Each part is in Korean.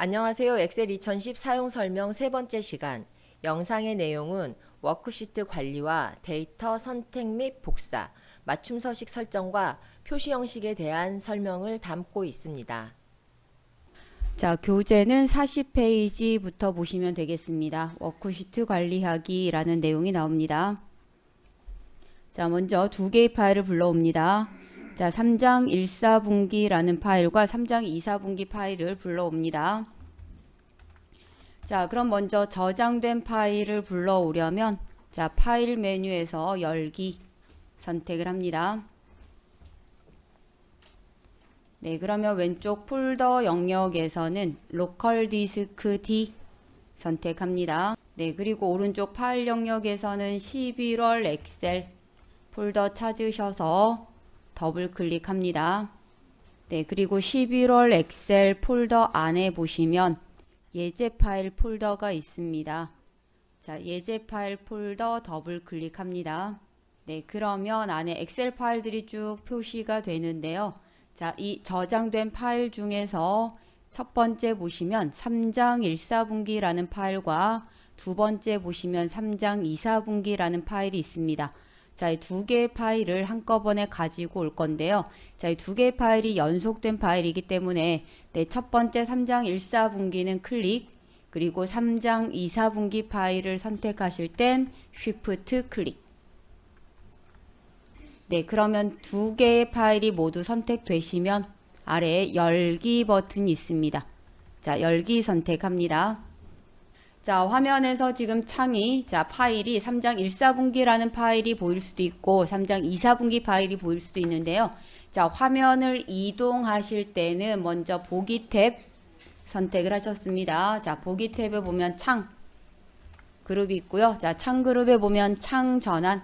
안녕하세요. 엑셀 2010 사용 설명 세 번째 시간. 영상의 내용은 워크시트 관리와 데이터 선택 및 복사, 맞춤 서식 설정과 표시 형식에 대한 설명을 담고 있습니다. 자, 교재는 40페이지부터 보시면 되겠습니다. 워크시트 관리하기라는 내용이 나옵니다. 자, 먼저 두 개의 파일을 불러옵니다. 자, 3장 1사분기라는 파일과 3장 2사분기 파일을 불러옵니다. 자, 그럼 먼저 저장된 파일을 불러오려면 자, 파일 메뉴에서 열기 선택을 합니다. 네, 그러면 왼쪽 폴더 영역에서는 로컬 디스크 D 선택합니다. 네, 그리고 오른쪽 파일 영역에서는 11월 엑셀 폴더 찾으셔서 더블 클릭합니다. 네, 그리고 11월 엑셀 폴더 안에 보시면 예제 파일 폴더가 있습니다. 자, 예제 파일 폴더 더블 클릭합니다. 네, 그러면 안에 엑셀 파일들이 쭉 표시가 되는데요. 자, 이 저장된 파일 중에서 첫 번째 보시면 3장 1사분기라는 파일과 두 번째 보시면 3장 2사분기라는 파일이 있습니다. 자, 이 두 개의 파일을 한꺼번에 가지고 올 건데요. 자, 이 두 개의 파일이 연속된 파일이기 때문에 네, 첫 번째 3장 1사분기는 클릭, 그리고 3장 2사분기 파일을 선택하실 땐 쉬프트 클릭. 네, 그러면 두 개의 파일이 모두 선택되시면 아래에 열기 버튼이 있습니다. 자, 열기 선택합니다. 자, 화면에서 지금 창이 자, 파일이 3장 1사분기라는 파일이 보일 수도 있고 3장 2사분기 파일이 보일 수도 있는데요. 자, 화면을 이동하실 때는 먼저 보기 탭 선택을 하셨습니다. 자, 보기 탭에 보면 창 그룹이 있고요. 자, 창 그룹에 보면 창 전환.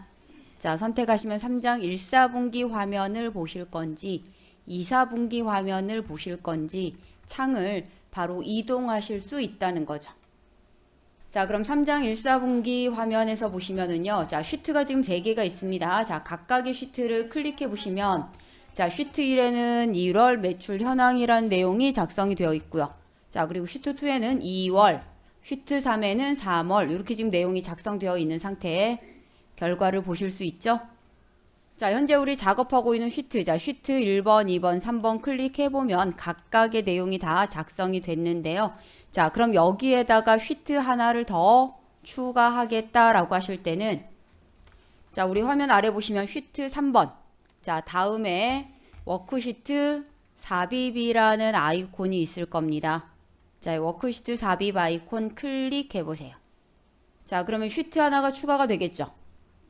자, 선택하시면 3장 1사분기 화면을 보실 건지 2사분기 화면을 보실 건지 창을 바로 이동하실 수 있다는 거죠. 자, 그럼 3장 1사분기 화면에서 보시면은요. 자, 쉬트가 지금 3개가 있습니다. 자, 각각의 쉬트를 클릭해 보시면 자, 쉬트 1에는 1월 매출 현황이라는 내용이 작성이 되어 있고요. 자, 그리고 쉬트 2에는 2월, 쉬트 3에는 3월 이렇게 지금 내용이 작성되어 있는 상태에 결과를 보실 수 있죠. 자, 현재 우리 작업하고 있는 쉬트, 자, 쉬트 1번, 2번, 3번 클릭해보면 각각의 내용이 다 작성이 됐는데요. 자, 그럼 여기에다가 쉬트 하나를 더 추가하겠다라고 하실 때는 자, 우리 화면 아래 보시면 쉬트 3번. 자, 다음에 워크시트 삽입이라는 아이콘이 있을 겁니다. 자, 워크시트 삽입 아이콘 클릭해보세요. 자, 그러면 쉬트 하나가 추가가 되겠죠.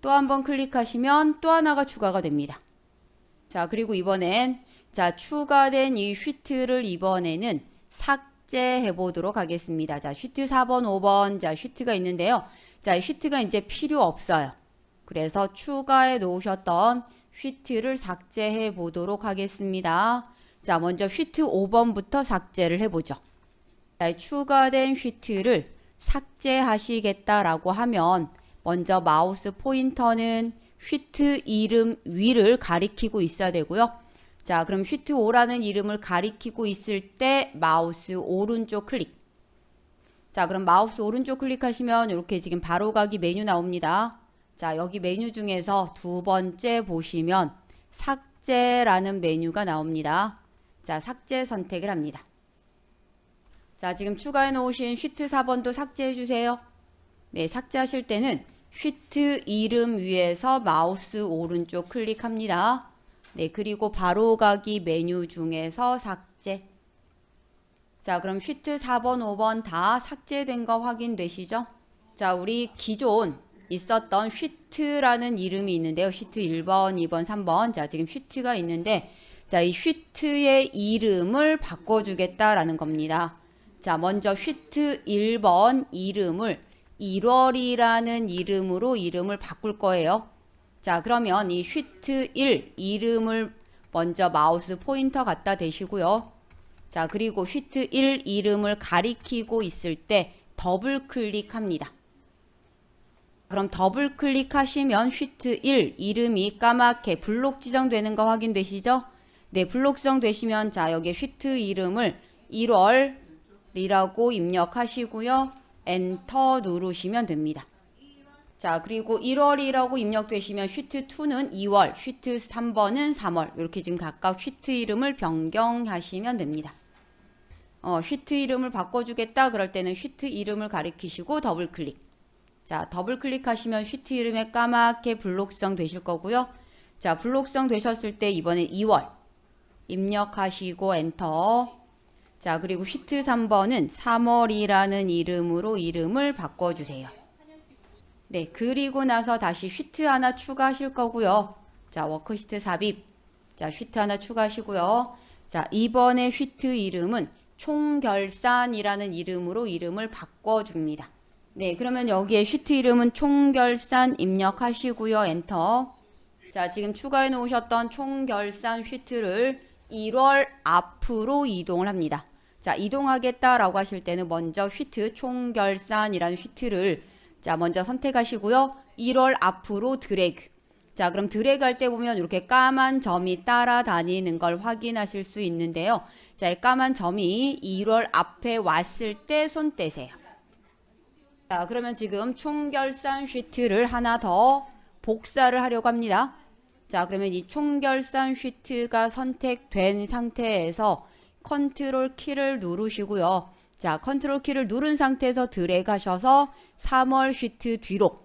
또 한 번 클릭하시면 또 하나가 추가가 됩니다. 자, 그리고 이번엔 자, 추가된 이 쉬트를 이번에는 삭제해 보도록 하겠습니다. 자, 쉬트 4번, 5번 자, 쉬트가 있는데요. 자, 이 쉬트가 이제 필요 없어요. 그래서 추가해 놓으셨던 쉬트를 삭제해 보도록 하겠습니다. 자, 먼저 쉬트 5번부터 삭제를 해보죠. 자, 추가된 쉬트를 삭제하시겠다라고 하면 먼저 마우스 포인터는 쉬트 이름 위를 가리키고 있어야 되고요. 자, 그럼 쉬트 5라는 이름을 가리키고 있을 때 마우스 오른쪽 클릭. 자, 그럼 마우스 오른쪽 클릭하시면 이렇게 지금 바로가기 메뉴 나옵니다. 자, 여기 메뉴 중에서 두 번째 보시면 삭제라는 메뉴가 나옵니다. 자, 삭제 선택을 합니다. 자, 지금 추가해 놓으신 쉬트 4번도 삭제해 주세요. 네, 삭제하실 때는 쉬트 이름 위에서 마우스 오른쪽 클릭합니다. 네, 그리고 바로가기 메뉴 중에서 삭제. 자, 그럼 쉬트 4번, 5번 다 삭제된 거 확인되시죠? 자, 우리 기존 있었던 쉬트라는 이름이 있는데요. 쉬트 1번, 2번, 3번. 자, 지금 쉬트가 있는데 자, 이 쉬트의 이름을 바꿔주겠다라는 겁니다. 자, 먼저 쉬트 1번 이름을 1월이라는 이름으로 이름을 바꿀 거예요. 자, 그러면 이 쉬트 1 이름을 먼저 마우스 포인터 갖다 대시고요. 자, 그리고 쉬트 1 이름을 가리키고 있을 때 더블 클릭합니다. 그럼 더블 클릭하시면 쉬트 1 이름이 까맣게 블록 지정되는 거 확인되시죠? 네, 블록 지정되시면 자, 여기에 쉬트 이름을 1월 2월이라고 입력하시고요. 엔터 누르시면 됩니다. 자, 그리고 1월이라고 입력되시면 슈트 2는 2월, 슈트 3번은 3월 이렇게 지금 각각 슈트 이름을 변경하시면 됩니다. 슈트 이름을 바꿔주겠다 그럴 때는 슈트 이름을 가리키시고 더블 클릭. 자, 더블 클릭하시면 슈트 이름에 까맣게 블록성 되실 거고요. 자, 블록성 되셨을 때 이번엔 2월 입력하시고 엔터. 자, 그리고 슈트 3번은 3월이라는 이름으로 이름을 바꿔주세요. 네, 그리고 나서 다시 슈트 하나 추가하실 거고요. 자, 워크시트 삽입. 자, 슈트 하나 추가하시고요. 자, 이번에 슈트 이름은 총결산이라는 이름으로 이름을 바꿔줍니다. 네, 그러면 여기에 슈트 이름은 총결산 입력하시고요. 엔터. 자, 지금 추가해 놓으셨던 총결산 슈트를 1월 앞으로 이동을 합니다. 자, 이동하겠다라고 하실 때는 먼저 슈트 총결산이라는 슈트를 자, 먼저 선택하시고요. 1월 앞으로 드래그. 자, 그럼 드래그 할 때 보면 이렇게 까만 점이 따라다니는 걸 확인하실 수 있는데요. 자, 이 까만 점이 1월 앞에 왔을 때 손 떼세요. 자, 그러면 지금 총결산 슈트를 하나 더 복사를 하려고 합니다. 자, 그러면 이 총결산 슈트가 선택된 상태에서 컨트롤 키를 누르시고요. 자, 컨트롤 키를 누른 상태에서 드래그 하셔서 3월 슈트 뒤로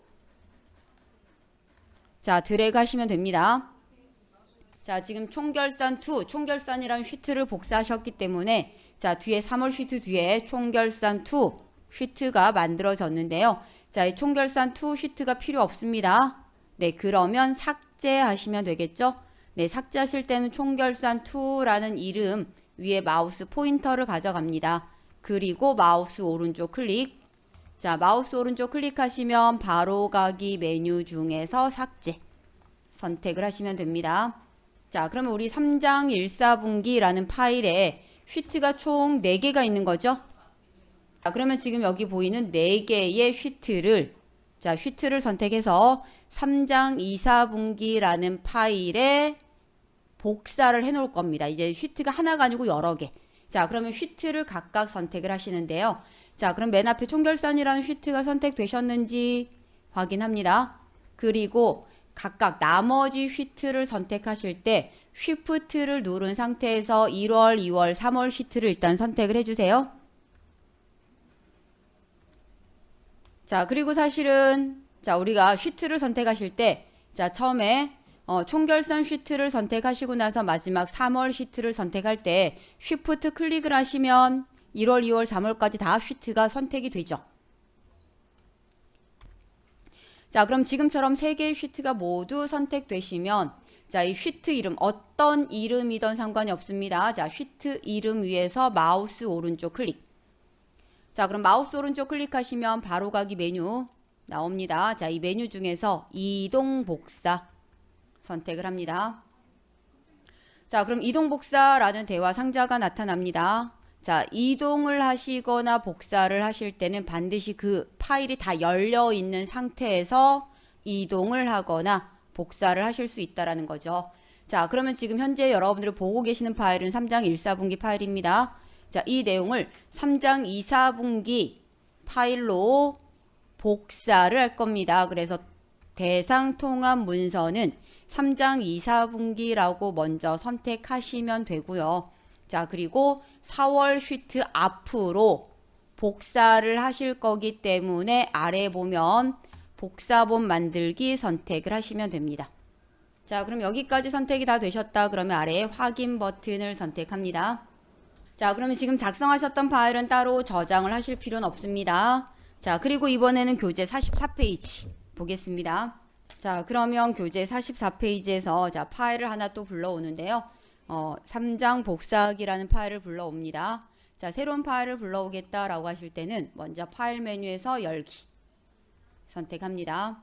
자, 드래그 하시면 됩니다. 자, 지금 총결산 2, 총결산이라는 슈트를 복사하셨기 때문에 자, 뒤에 3월 슈트 뒤에 총결산 2 슈트가 만들어졌는데요. 자, 이 총결산 2 슈트가 필요 없습니다. 네, 그러면 삭제하시면 되겠죠? 네, 삭제하실 때는 총결산 2라는 이름 위에 마우스 포인터를 가져갑니다. 그리고 마우스 오른쪽 클릭. 자, 마우스 오른쪽 클릭하시면 바로가기 메뉴 중에서 삭제 선택을 하시면 됩니다. 자, 그러면 우리 3장 1사분기라는 파일에 슈트가 총 4개가 있는 거죠? 자, 그러면 지금 여기 보이는 4개의 슈트를 자, 슈트를 선택해서 3장 2사분기라는 파일에 복사를 해 놓을 겁니다. 이제 슈트가 하나가 아니고 여러 개. 자, 그러면 슈트를 각각 선택을 하시는데요. 자, 그럼 맨 앞에 총결산이라는 슈트가 선택되셨는지 확인합니다. 그리고 각각 나머지 슈트를 선택하실 때 쉬프트를 누른 상태에서 1월, 2월, 3월 슈트를 일단 선택을 해주세요. 자, 그리고 사실은 자, 우리가 슈트를 선택하실 때 자, 처음에 총결산 슈트를 선택하시고 나서 마지막 3월 슈트를 선택할 때 쉬프트 클릭을 하시면 1월, 2월, 3월까지 다 슈트가 선택이 되죠. 자, 그럼 지금처럼 3개의 슈트가 모두 선택되시면 자, 이 슈트 이름 어떤 이름이든 상관이 없습니다. 자, 슈트 이름 위에서 마우스 오른쪽 클릭. 자, 그럼 마우스 오른쪽 클릭하시면 바로가기 메뉴 나옵니다. 자, 이 메뉴 중에서 이동 복사 선택을 합니다. 자, 그럼 이동 복사라는 대화 상자가 나타납니다. 자, 이동을 하시거나 복사를 하실 때는 반드시 그 파일이 다 열려 있는 상태에서 이동을 하거나 복사를 하실 수 있다라는 거죠. 자, 그러면 지금 현재 여러분들이 보고 계시는 파일은 3장 1사분기 파일입니다. 자, 이 내용을 3장 2사분기 파일로 복사를 할 겁니다. 그래서 대상 통합 문서는 3장 2사분기라고 먼저 선택하시면 되고요. 자, 그리고 4월 슈트 앞으로 복사를 하실 거기 때문에 아래 보면 복사본 만들기 선택을 하시면 됩니다. 자, 그럼 여기까지 선택이 다 되셨다 그러면 아래에 확인 버튼을 선택합니다. 자, 그러면 지금 작성하셨던 파일은 따로 저장을 하실 필요는 없습니다. 자, 그리고 이번에는 교재 44페이지 보겠습니다. 자, 그러면 교재 44페이지에서 자, 파일을 하나 또 불러오는데요. 3장 복사하기라는 파일을 불러옵니다. 자, 새로운 파일을 불러오겠다라고 하실 때는 먼저 파일 메뉴에서 열기 선택합니다.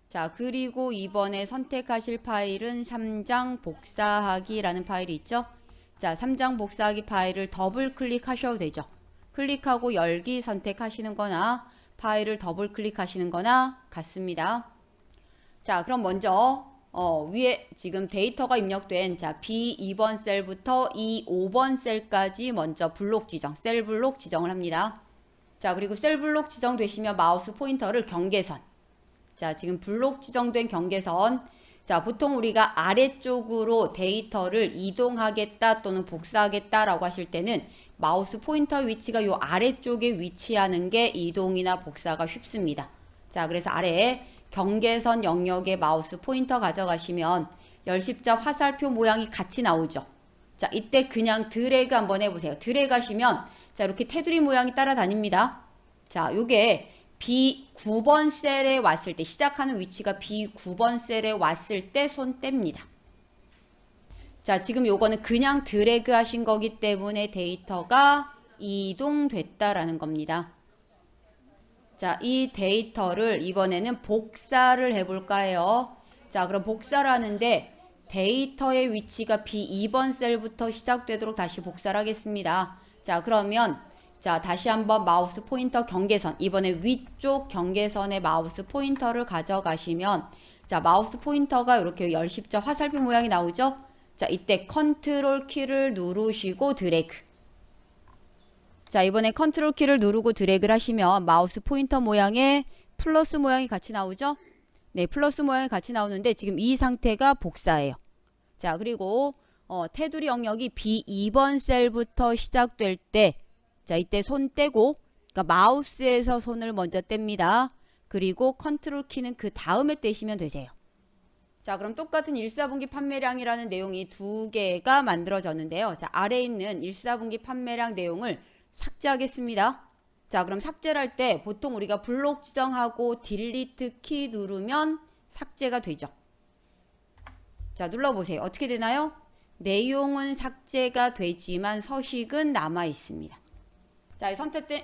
자, 그리고 이번에 선택하실 파일은 3장 복사하기라는 파일이 있죠. 자, 3장 복사하기 파일을 더블 클릭하셔도 되죠. 클릭하고 열기 선택하시는 거나 파일을 더블 클릭하시는 거나 같습니다. 자, 그럼 먼저 위에 지금 데이터가 입력된 자 B2번 셀부터 E5번 셀까지 먼저 블록 지정, 셀 블록 지정을 합니다. 자, 그리고 셀 블록 지정되시면 마우스 포인터를 경계선. 자, 지금 블록 지정된 경계선. 자, 보통 우리가 아래쪽으로 데이터를 이동하겠다 또는 복사하겠다라고 하실 때는 마우스 포인터 위치가 요 아래쪽에 위치하는 게 이동이나 복사가 쉽습니다. 자, 그래서 아래에 경계선 영역에 마우스 포인터 가져가시면 열십자 화살표 모양이 같이 나오죠. 자, 이때 그냥 드래그 한번 해보세요. 드래그 하시면 자, 이렇게 테두리 모양이 따라다닙니다. 자, 요게 B9번 셀에 왔을 때, 시작하는 위치가 B9번 셀에 왔을 때 손 뗍니다. 자, 지금 요거는 그냥 드래그 하신 거기 때문에 데이터가 이동됐다라는 겁니다. 자, 이 데이터를 이번에는 복사를 해볼까 해요. 자, 그럼 복사를 하는데 데이터의 위치가 B2번 셀부터 시작되도록 다시 복사를 하겠습니다. 자, 그러면 자, 다시 한번 마우스 포인터 경계선, 이번에 위쪽 경계선에 마우스 포인터를 가져가시면 자, 마우스 포인터가 이렇게 열십자 화살표 모양이 나오죠? 자, 이때 컨트롤 키를 누르시고 드래그. 자, 이번에 컨트롤 키를 누르고 드래그를 하시면 마우스 포인터 모양에 플러스 모양이 같이 나오죠? 네, 플러스 모양이 같이 나오는데 지금 이 상태가 복사예요. 자, 그리고 테두리 영역이 B2번 셀부터 시작될 때 자, 이때 손 떼고 그러니까 마우스에서 손을 먼저 뗍니다. 그리고 컨트롤 키는 그 다음에 떼시면 되세요. 자, 그럼 똑같은 1사분기 판매량이라는 내용이 두 개가 만들어졌는데요. 자, 아래에 있는 1사분기 판매량 내용을 삭제하겠습니다. 자, 그럼 삭제를 할 때 보통 우리가 블록 지정하고 딜리트 키 누르면 삭제가 되죠. 자, 눌러보세요. 어떻게 되나요? 내용은 삭제가 되지만 서식은 남아 있습니다. 자,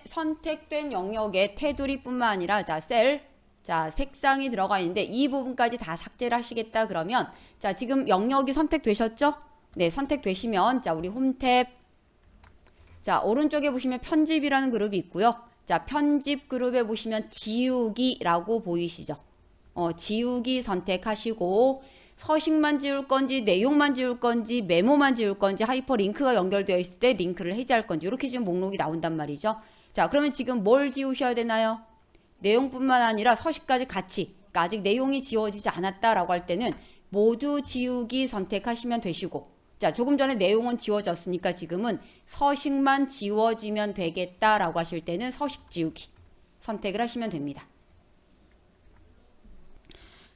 선택된 영역의 테두리뿐만 아니라 자, 셀, 자, 색상이 들어가 있는데 이 부분까지 다 삭제를 하시겠다 그러면 자, 지금 영역이 선택되셨죠? 네, 선택되시면 자, 우리 홈 탭 자, 오른쪽에 보시면 편집이라는 그룹이 있고요. 자, 편집 그룹에 보시면 지우기라고 보이시죠? 지우기 선택하시고 서식만 지울 건지 내용만 지울 건지 메모만 지울 건지 하이퍼링크가 연결되어 있을 때 링크를 해제할 건지 이렇게 지금 목록이 나온단 말이죠. 자, 그러면 지금 뭘 지우셔야 되나요? 내용뿐만 아니라 서식까지 같이, 그러니까 아직 내용이 지워지지 않았다라고 할 때는 모두 지우기 선택하시면 되시고 자, 조금 전에 내용은 지워졌으니까 지금은 서식만 지워지면 되겠다라고 하실 때는 서식 지우기 선택을 하시면 됩니다.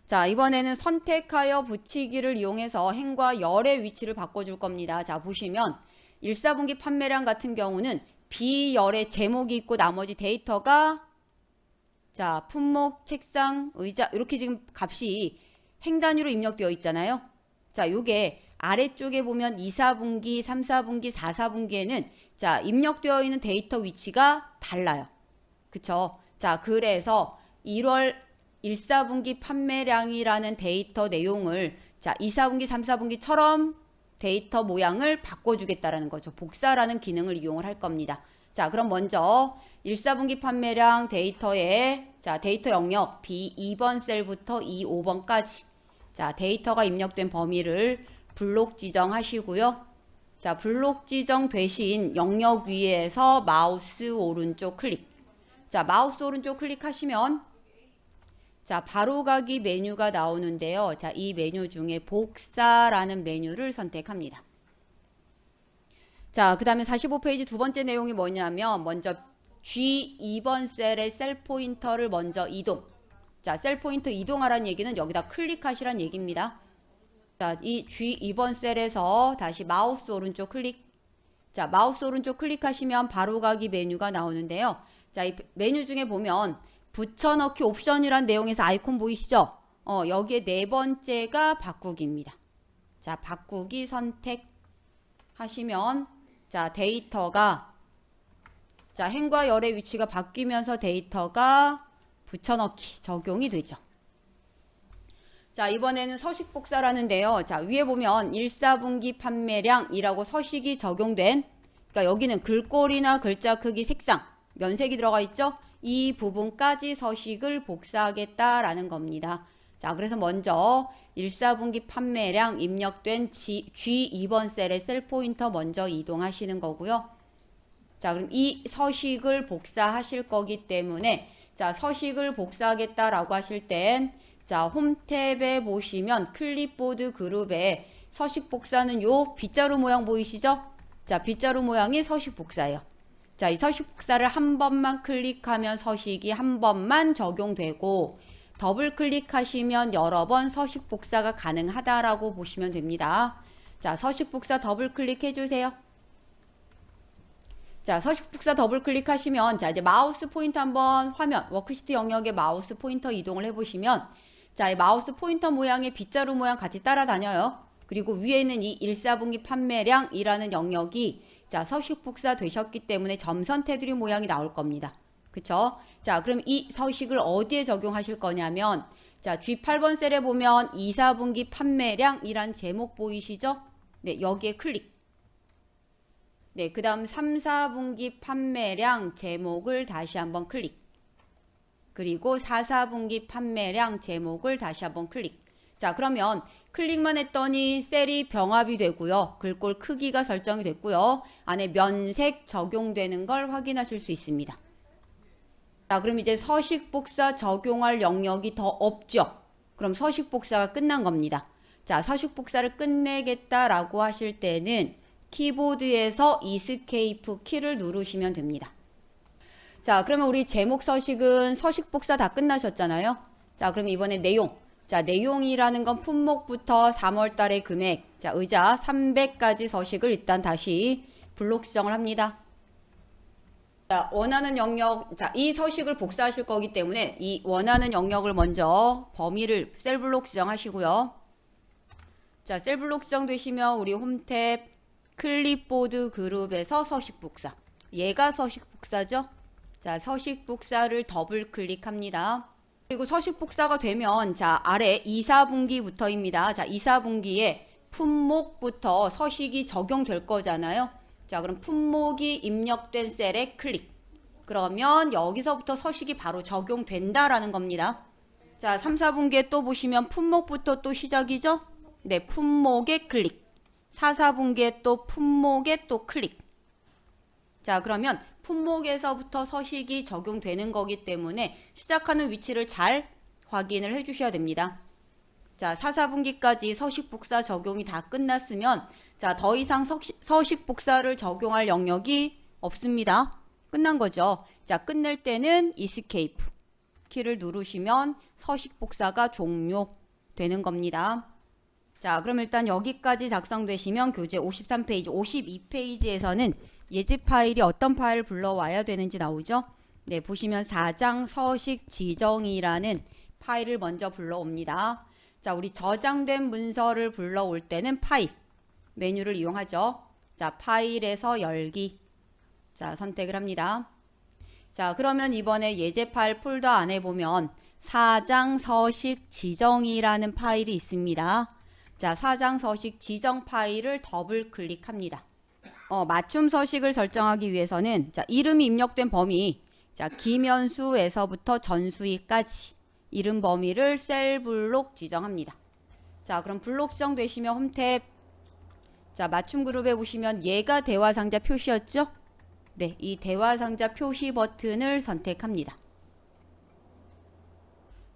자, 이번에는 선택하여 붙이기를 이용해서 행과 열의 위치를 바꿔줄 겁니다. 자, 보시면 1사분기 판매량 같은 경우는 B열의 제목이 있고 나머지 데이터가 자, 품목, 책상, 의자 이렇게 지금 값이 행 단위로 입력되어 있잖아요. 자, 요게 아래쪽에 보면 2, 4분기, 3, 4분기, 4, 4분기에는 자, 입력되어 있는 데이터 위치가 달라요. 그쵸? 자, 그래서 1월 1, 4분기 판매량이라는 데이터 내용을 자, 2, 4분기, 3, 4분기처럼 데이터 모양을 바꿔주겠다라는 거죠. 복사라는 기능을 이용을 할 겁니다. 자, 그럼 먼저 1, 4분기 판매량 데이터에 자, 데이터 영역 B2번 셀부터 E5번까지 자, 데이터가 입력된 범위를 블록 지정하시고요. 자, 블록 지정 되신 영역 위에서 마우스 오른쪽 클릭. 자, 마우스 오른쪽 클릭하시면 자, 바로가기 메뉴가 나오는데요. 자, 이 메뉴 중에 복사라는 메뉴를 선택합니다. 자, 그 다음에 45페이지 두 번째 내용이 뭐냐면 먼저 G2번 셀의 셀 포인터를 먼저 이동. 자, 셀 포인터 이동하라는 얘기는 여기다 클릭하시라는 얘기입니다. 자, 이 G2번 셀에서 다시 마우스 오른쪽 클릭. 자, 마우스 오른쪽 클릭하시면 바로가기 메뉴가 나오는데요. 자, 이 메뉴 중에 보면 붙여넣기 옵션이란 내용에서 아이콘 보이시죠? 여기에 네 번째가 바꾸기입니다. 자, 바꾸기 선택하시면 자, 데이터가 자, 행과 열의 위치가 바뀌면서 데이터가 붙여넣기 적용이 되죠. 자, 이번에는 서식 복사라는데요. 자, 위에 보면 1사분기 판매량이라고 서식이 적용된 그러니까 여기는 글꼴이나 글자 크기, 색상, 면색이 들어가 있죠? 이 부분까지 서식을 복사하겠다라는 겁니다. 자, 그래서 먼저 1사분기 판매량 입력된 G2번 셀에 셀 포인터 먼저 이동하시는 거고요. 자, 그럼 이 서식을 복사하실 거기 때문에 자, 서식을 복사하겠다라고 하실 땐 자, 홈 탭에 보시면 클립보드 그룹에 서식 복사는 요 빗자루 모양 보이시죠? 자, 빗자루 모양이 서식 복사예요. 자, 이 서식 복사를 한 번만 클릭하면 서식이 한 번만 적용되고 더블 클릭하시면 여러 번 서식 복사가 가능하다라고 보시면 됩니다. 자, 서식 복사 더블 클릭해 주세요. 자, 서식 복사 더블 클릭하시면 자, 이제 마우스 포인터 한번 화면 워크시트 영역에 마우스 포인터 이동을 해 보시면 자, 이 마우스 포인터 모양의 빗자루 모양 같이 따라다녀요. 그리고 위에는 이 1사분기 판매량이라는 영역이 자, 서식 복사 되셨기 때문에 점선 테두리 모양이 나올 겁니다. 그쵸? 자, 그럼 이 서식을 어디에 적용하실 거냐면 자, G8번 셀에 보면 2사분기 판매량이란 제목 보이시죠? 네, 여기에 클릭. 네, 그 다음 3, 4분기 판매량 제목을 다시 한번 클릭. 그리고 4, 4분기 판매량 제목을 다시 한번 클릭. 자, 그러면 클릭만 했더니 셀이 병합이 되고요. 글꼴 크기가 설정이 됐고요. 안에 면색 적용되는 걸 확인하실 수 있습니다. 자, 그럼 이제 서식 복사 적용할 영역이 더 없죠. 그럼 서식 복사가 끝난 겁니다. 자, 서식 복사를 끝내겠다라고 하실 때는 키보드에서 이스케이프 키를 누르시면 됩니다. 자, 그러면 우리 제목 서식은 서식 복사 다 끝나셨잖아요. 자, 그럼 이번에 내용. 자, 내용이라는 건 품목부터 3월 달의 금액, 자, 의자 300가지 서식을 일단 다시 블록 수정을 합니다. 자, 원하는 영역, 자, 이 서식을 복사하실 거기 때문에 이 원하는 영역을 먼저 범위를 셀 블록 수정하시고요. 자, 셀 블록 수정되시면 우리 홈 탭 클립보드 그룹에서 서식 복사. 얘가 서식 복사죠? 자, 서식 복사를 더블 클릭합니다. 그리고 서식 복사가 되면 자, 아래 2, 4분기부터입니다. 자, 2, 4분기에 품목부터 서식이 적용될 거잖아요. 자, 그럼 품목이 입력된 셀에 클릭. 그러면 여기서부터 서식이 바로 적용된다라는 겁니다. 자, 3, 4분기에 또 보시면 품목부터 또 시작이죠? 네, 품목에 클릭. 4, 4분기에 또 품목에 또 클릭. 자, 그러면 품목에서부터 서식이 적용되는 거기 때문에 시작하는 위치를 잘 확인을 해 주셔야 됩니다. 자, 4, 4분기까지 서식 복사 적용이 다 끝났으면 자, 더 이상 서식 복사를 적용할 영역이 없습니다. 끝난 거죠. 자, 끝낼 때는 이스케이프 키를 누르시면 서식 복사가 종료되는 겁니다. 자, 그럼 일단 여기까지 작성되시면 교재 53페이지, 52페이지에서는 예제 파일이 어떤 파일을 불러와야 되는지 나오죠? 네, 보시면 4장 서식 지정이라는 파일을 먼저 불러옵니다. 자, 우리 저장된 문서를 불러올 때는 파일 메뉴를 이용하죠. 자, 파일에서 열기. 자, 선택을 합니다. 자, 그러면 이번에 예제 파일 폴더 안에 보면 4장 서식 지정이라는 파일이 있습니다. 자, 4장 서식 지정 파일을 더블 클릭합니다. 맞춤 서식을 설정하기 위해서는 자, 이름이 입력된 범위, 자, 김현수에서부터 전수희까지 이름 범위를 셀 블록 지정합니다. 자, 그럼 블록 지정되시면 홈 탭, 자, 맞춤 그룹에 보시면 얘가 대화 상자 표시였죠? 네, 이 대화 상자 표시 버튼을 선택합니다.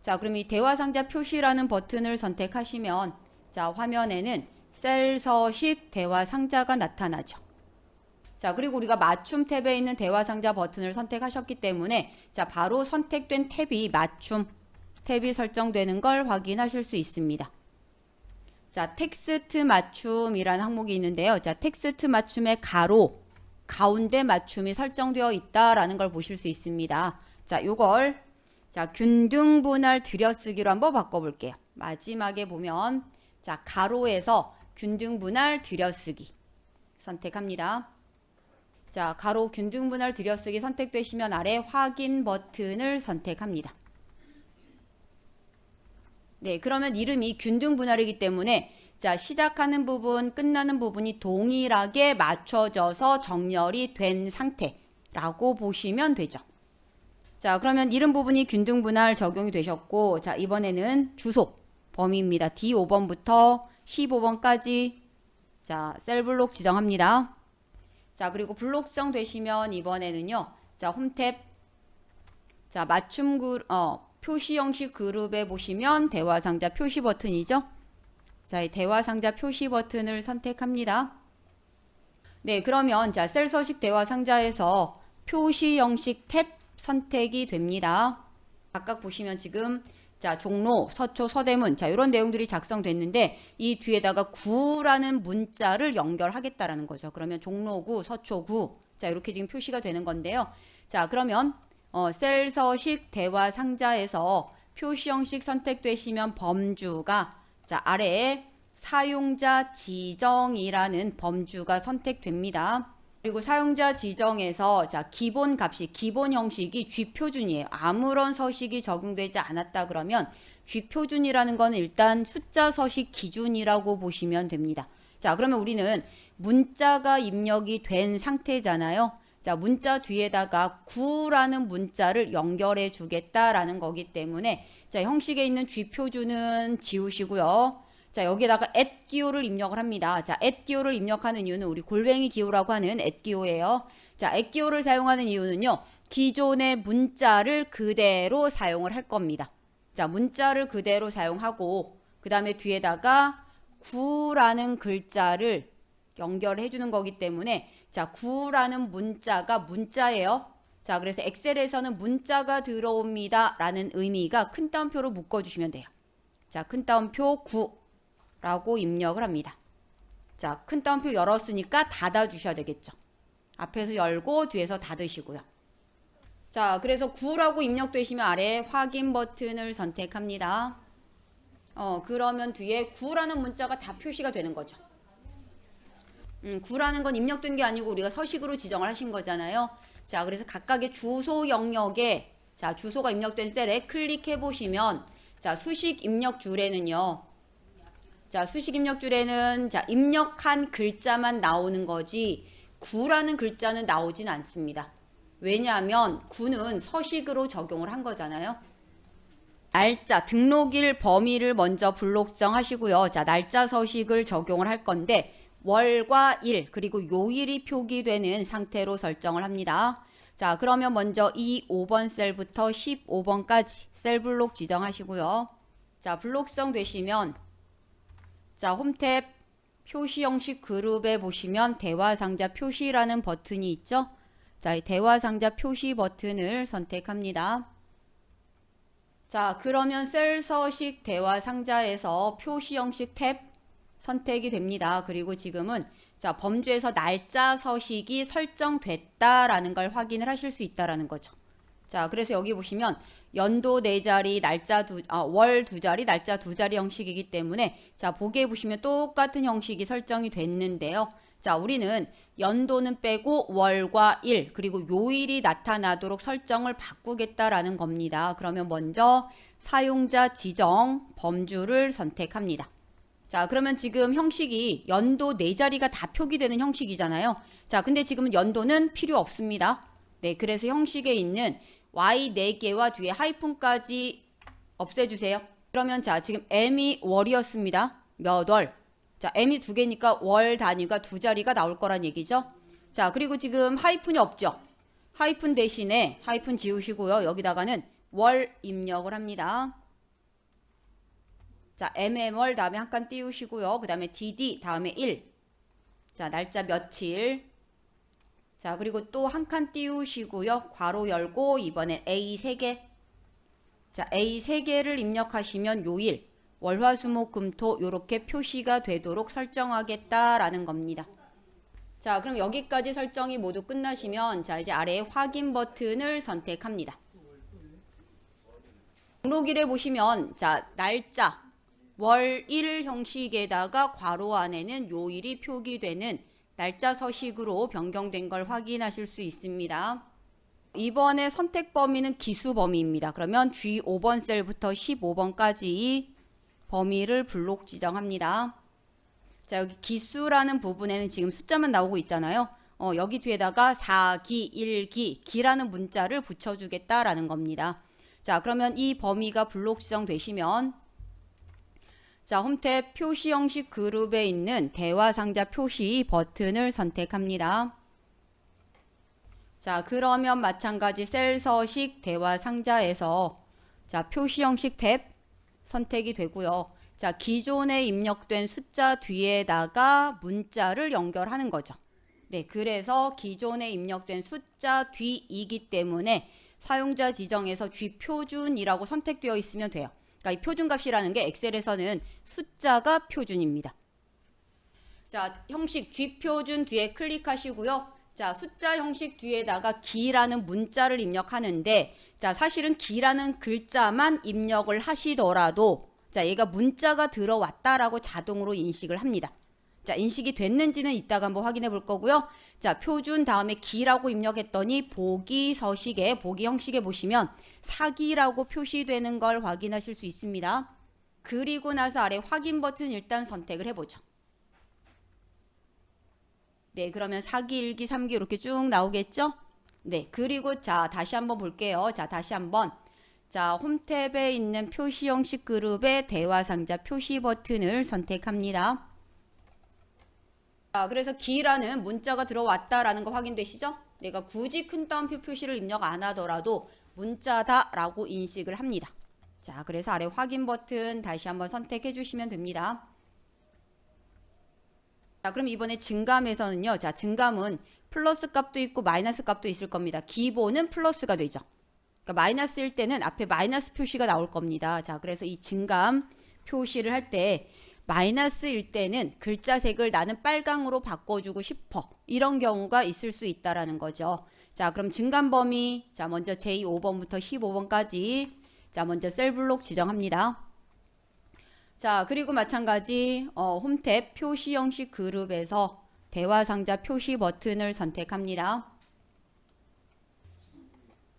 자, 그럼 이 대화 상자 표시라는 버튼을 선택하시면 자, 화면에는 셀 서식 대화 상자가 나타나죠. 자, 그리고 우리가 맞춤 탭에 있는 대화 상자 버튼을 선택하셨기 때문에 자, 바로 선택된 탭이 맞춤 탭이 설정되는 걸 확인하실 수 있습니다. 자, 텍스트 맞춤이라는 항목이 있는데요. 자, 텍스트 맞춤의 가로 가운데 맞춤이 설정되어 있다라는 걸 보실 수 있습니다. 자, 요걸 자, 균등 분할 들여쓰기로 한번 바꿔볼게요. 마지막에 보면 자, 가로에서 균등 분할 들여쓰기 선택합니다. 자, 가로 균등 분할 들여쓰기 선택되시면 아래 확인 버튼을 선택합니다. 네, 그러면 이름이 균등 분할이기 때문에 자, 시작하는 부분, 끝나는 부분이 동일하게 맞춰져서 정렬이 된 상태라고 보시면 되죠. 자, 그러면 이름 부분이 균등 분할 적용이 되셨고, 자, 이번에는 주소 범위입니다. D5번부터 15번까지 자, 셀 블록 지정합니다. 자, 그리고 블록 지정 되시면 이번에는요. 자, 홈탭 자, 표시 형식 그룹에 보시면 대화 상자 표시 버튼이죠. 자, 이 대화 상자 표시 버튼을 선택합니다. 네, 그러면 자, 셀 서식 대화 상자에서 표시 형식 탭 선택이 됩니다. 각각 보시면 지금 자, 종로, 서초, 서대문 자, 이런 내용들이 작성됐는데 이 뒤에다가 구라는 문자를 연결하겠다라는 거죠. 그러면 종로구, 서초구 자, 이렇게 지금 표시가 되는 건데요. 자, 그러면 셀 서식 대화 상자에서 표시 형식 선택되시면 범주가 자, 아래에 사용자 지정이라는 범주가 선택됩니다. 그리고 사용자 지정에서 자, 기본 값이 기본 형식이 쥐표준이에요. 아무런 서식이 적용되지 않았다 그러면 쥐표준이라는 건 일단 숫자 서식 기준이라고 보시면 됩니다. 자, 그러면 우리는 문자가 입력이 된 상태잖아요. 자, 문자 뒤에다가 9라는 문자를 연결해 주겠다라는 거기 때문에 자, 형식에 있는 쥐표준은 지우시고요. 자, 여기에다가 @기호를 입력을 합니다. 자, @기호를 입력하는 이유는 우리 골뱅이 기호라고 하는 @기호예요. 자, @기호를 사용하는 이유는요. 기존의 문자를 그대로 사용을 할 겁니다. 자, 문자를 그대로 사용하고 그 다음에 뒤에다가 9라는 글자를 연결해 주는 거기 때문에 자, 9라는 문자가 문자예요. 자, 그래서 엑셀에서는 문자가 들어옵니다 라는 의미가 큰 따옴표로 묶어주시면 돼요. 자, 큰 따옴표 9라고 입력을 합니다. 자, 큰 따옴표 열었으니까 닫아주셔야 되겠죠. 앞에서 열고 뒤에서 닫으시고요. 자, 그래서 9라고 입력되시면 아래 확인 버튼을 선택합니다. 그러면 뒤에 9라는 문자가 다 표시가 되는 거죠. 9라는 건 입력된 게 아니고 우리가 서식으로 지정을 하신 거잖아요. 자, 그래서 각각의 주소 영역에 자, 주소가 입력된 셀에 클릭해 보시면 자, 수식 입력 줄에는요. 자, 수식 입력 줄에는 자, 입력한 글자만 나오는 거지 9라는 글자는 나오진 않습니다. 왜냐하면 9는 서식으로 적용을 한 거잖아요. 날짜, 등록일 범위를 먼저 블록 지정하시고요. 자, 날짜 서식을 적용을 할 건데 월과 일 그리고 요일이 표기되는 상태로 설정을 합니다. 자, 그러면 먼저 이 5번 셀부터 15번까지 셀 블록 지정하시고요. 자, 블록 지정되시면 자, 홈탭 표시 형식 그룹에 보시면 대화 상자 표시라는 버튼이 있죠. 자, 이 대화 상자 표시 버튼을 선택합니다. 자, 그러면 셀 서식 대화 상자에서 표시 형식 탭 선택이 됩니다. 그리고 지금은 자, 범주에서 날짜 서식이 설정됐다라는 걸 확인을 하실 수 있다라는 거죠. 자, 그래서 여기 보시면 연도 4자리, 월 2자리, 날짜 2자리 형식이기 때문에 자, 보기에 보시면 똑같은 형식이 설정이 됐는데요. 자, 우리는 연도는 빼고 월과 일 그리고 요일이 나타나도록 설정을 바꾸겠다라는 겁니다. 그러면 먼저 사용자 지정 범주를 선택합니다. 자, 그러면 지금 형식이 연도 4자리가 다 표기되는 형식이잖아요. 자, 근데 지금 연도는 필요 없습니다. 네, 그래서 형식에 있는 Y 4개와 뒤에 하이픈까지 없애주세요. 그러면 자, 지금 M이 월이었습니다. 몇 월? 자, M이 2개니까 월 단위가 2자리가 나올 거란 얘기죠. 자, 그리고 지금 하이픈이 없죠. 하이픈 대신에 하이픈 지우시고요. 여기다가는 월 입력을 합니다. 자, MM월 다음에 한 칸 띄우시고요. 그 다음에 DD 다음에 1. 자, 날짜 며칠. 자, 그리고 또 한 칸 띄우시고요. 괄호 열고 이번에 A 3개. 자, A 3개를 입력하시면 요일, 월화수목금토 요렇게 표시가 되도록 설정하겠다라는 겁니다. 자, 그럼 여기까지 설정이 모두 끝나시면 자, 이제 아래에 확인 버튼을 선택합니다. 등록일에 보시면 자, 날짜 월 1 형식에다가 괄호 안에는 요일이 표기되는 날짜 서식으로 변경된 걸 확인하실 수 있습니다. 이번에 선택 범위는 기수 범위입니다. 그러면 G5번 셀부터 15번까지 범위를 블록 지정합니다. 자, 여기 기수라는 부분에는 지금 숫자만 나오고 있잖아요. 여기 뒤에다가 4기, 1기, 기라는 문자를 붙여주겠다라는 겁니다. 자, 그러면 이 범위가 블록 지정되시면 자, 홈탭 표시 형식 그룹에 있는 대화 상자 표시 버튼을 선택합니다. 자, 그러면 마찬가지 셀 서식 대화 상자에서 자, 표시 형식 탭 선택이 되고요. 자, 기존에 입력된 숫자 뒤에다가 문자를 연결하는 거죠. 네, 그래서 기존에 입력된 숫자 뒤이기 때문에 사용자 지정에서 G표준이라고 선택되어 있으면 돼요. 그러니까 이 표준값이라는 게 엑셀에서는 숫자가 표준입니다. 자, 형식 G표준 뒤에 클릭하시고요. 자, 숫자 형식 뒤에다가 기라는 문자를 입력하는데 자, 사실은 기라는 글자만 입력을 하시더라도 자, 얘가 문자가 들어왔다라고 자동으로 인식을 합니다. 자, 인식이 됐는지는 이따가 한번 확인해 볼 거고요. 자, 표준 다음에 기라고 입력했더니 보기 서식에 보기 형식에 보시면 사기라고 표시되는 걸 확인하실 수 있습니다. 그리고 나서 아래 확인 버튼 일단 선택을 해보죠. 네, 그러면 4기, 1기, 3기 이렇게 쭉 나오겠죠? 네, 그리고 자, 다시 한번 볼게요. 자, 다시 한번. 자, 홈탭에 있는 표시 형식 그룹의 대화 상자 표시 버튼을 선택합니다. 자, 그래서 기라는 문자가 들어왔다라는 거 확인되시죠? 내가 굳이 큰 따옴표 표시를 입력 안 하더라도 문자다라고 인식을 합니다. 자, 그래서 아래 확인 버튼 다시 한번 선택해 주시면 됩니다. 자, 그럼 이번에 증감에서는요. 자, 증감은 플러스 값도 있고 마이너스 값도 있을 겁니다. 기본은 플러스가 되죠. 그러니까 마이너스일 때는 앞에 마이너스 표시가 나올 겁니다. 자, 그래서 이 증감 표시를 할 때 마이너스일 때는 글자색을 나는 빨강으로 바꿔주고 싶어. 이런 경우가 있을 수 있다라는 거죠. 자, 그럼 증감 범위, 자, 먼저 제5번부터 15번까지, 자, 먼저 셀 블록 지정합니다. 자, 그리고 마찬가지, 홈탭 표시 형식 그룹에서 대화 상자 표시 버튼을 선택합니다.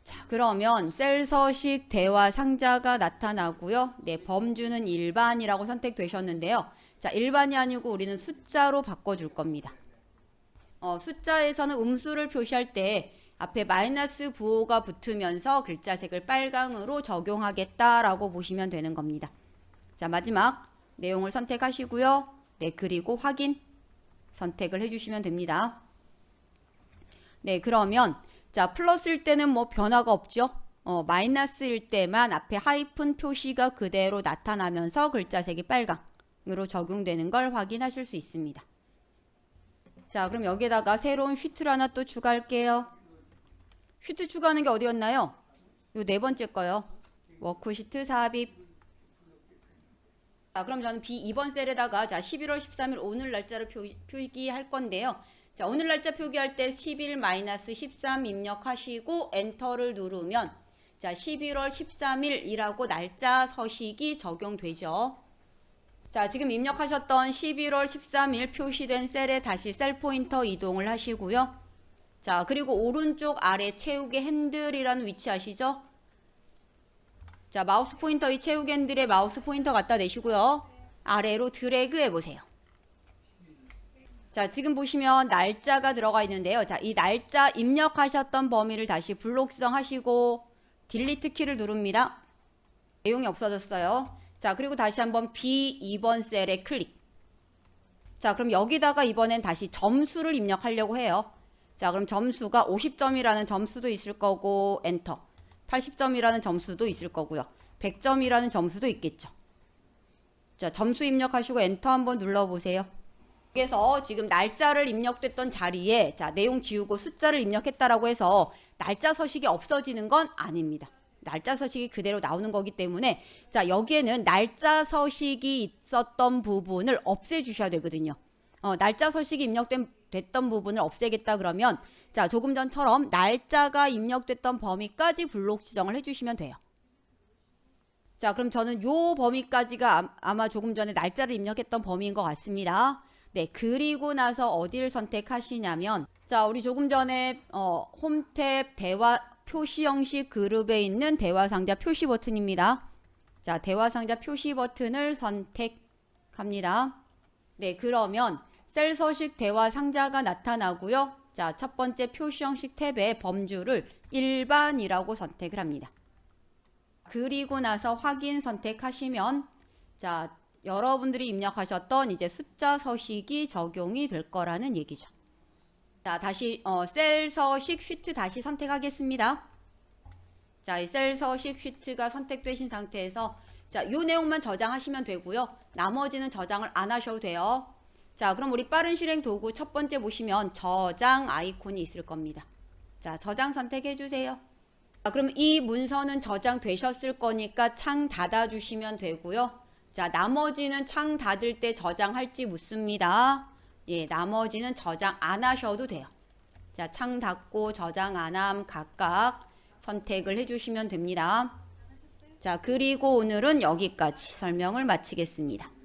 자, 그러면 셀 서식 대화 상자가 나타나고요. 네, 범주는 일반이라고 선택되셨는데요. 자, 일반이 아니고 우리는 숫자로 바꿔줄 겁니다. 숫자에서는 음수를 표시할 때 앞에 마이너스 부호가 붙으면서 글자색을 빨강으로 적용하겠다라고 보시면 되는 겁니다. 자, 마지막 내용을 선택하시고요. 네, 그리고 확인 선택을 해주시면 됩니다. 네, 그러면 자, 플러스일 때는 뭐 변화가 없죠. 마이너스일 때만 앞에 하이픈 표시가 그대로 나타나면서 글자색이 빨강으로 적용되는 걸 확인하실 수 있습니다. 자, 그럼 여기에다가 새로운 슈트를 하나 또 추가할게요. 슈트 추가하는 게 어디였나요? 요 네 번째 거요. 워크시트 삽입. 자, 그럼 저는 B2번 셀에다가 자, 11월 13일 오늘 날짜를 표기할 건데요. 자, 오늘 날짜 표기할 때 11-13 입력하시고 엔터를 누르면 자, 11월 13일이라고 날짜 서식이 적용되죠. 자, 지금 입력하셨던 11월 13일 표시된 셀에 다시 셀 포인터 이동을 하시고요. 자, 그리고 오른쪽 아래 채우기 핸들이라는 위치 아시죠? 자, 마우스 포인터 이 채우기 핸들에 마우스 포인터 갖다 대시고요. 아래로 드래그 해보세요. 자, 지금 보시면 날짜가 들어가 있는데요. 자, 이 날짜 입력하셨던 범위를 다시 블록 지정하시고 딜리트 키를 누릅니다. 내용이 없어졌어요. 자, 그리고 다시 한번 B2번 셀에 클릭. 자, 그럼 여기다가 이번엔 다시 점수를 입력하려고 해요. 자, 그럼 점수가 50점이라는 점수도 있을 거고 엔터. 80점이라는 점수도 있을 거고요. 100점이라는 점수도 있겠죠. 자, 점수 입력하시고 엔터 한번 눌러보세요. 여기서 지금 날짜를 입력됐던 자리에 자, 내용 지우고 숫자를 입력했다라고 해서 날짜 서식이 없어지는 건 아닙니다. 날짜 서식이 그대로 나오는 거기 때문에 자, 여기에는 날짜 서식이 있었던 부분을 없애주셔야 되거든요. 날짜 서식이 입력됐던 부분을 없애겠다 그러면 자, 조금 전처럼 날짜가 입력됐던 범위까지 블록 지정을 해주시면 돼요. 자, 그럼 저는 요 범위까지가 아마 조금 전에 날짜를 입력했던 범위인 것 같습니다. 네, 그리고 나서 어디를 선택하시냐면 자, 우리 조금 전에 홈탭 대화 표시 형식 그룹에 있는 대화 상자 표시 버튼입니다. 자, 대화 상자 표시 버튼을 선택합니다. 네, 그러면 셀 서식 대화 상자가 나타나고요. 자, 첫 번째 표시 형식 탭의 범주를 일반이라고 선택을 합니다. 그리고 나서 확인 선택하시면 자, 여러분들이 입력하셨던 이제 숫자 서식이 적용이 될 거라는 얘기죠. 자, 다시 셀 서식 쉬트 다시 선택하겠습니다. 자, 이 셀 서식 쉬트가 선택되신 상태에서 자, 이 내용만 저장하시면 되고요. 나머지는 저장을 안 하셔도 돼요. 자, 그럼 우리 빠른 실행 도구 첫 번째 보시면 저장 아이콘이 있을 겁니다. 자, 저장 선택해 주세요. 자, 그럼 이 문서는 저장되셨을 거니까 창 닫아 주시면 되고요. 자, 나머지는 창 닫을 때 저장할지 묻습니다. 예, 나머지는 저장 안 하셔도 돼요. 자, 창 닫고 저장 안 함 각각 선택을 해주시면 됩니다. 자, 그리고 오늘은 여기까지 설명을 마치겠습니다.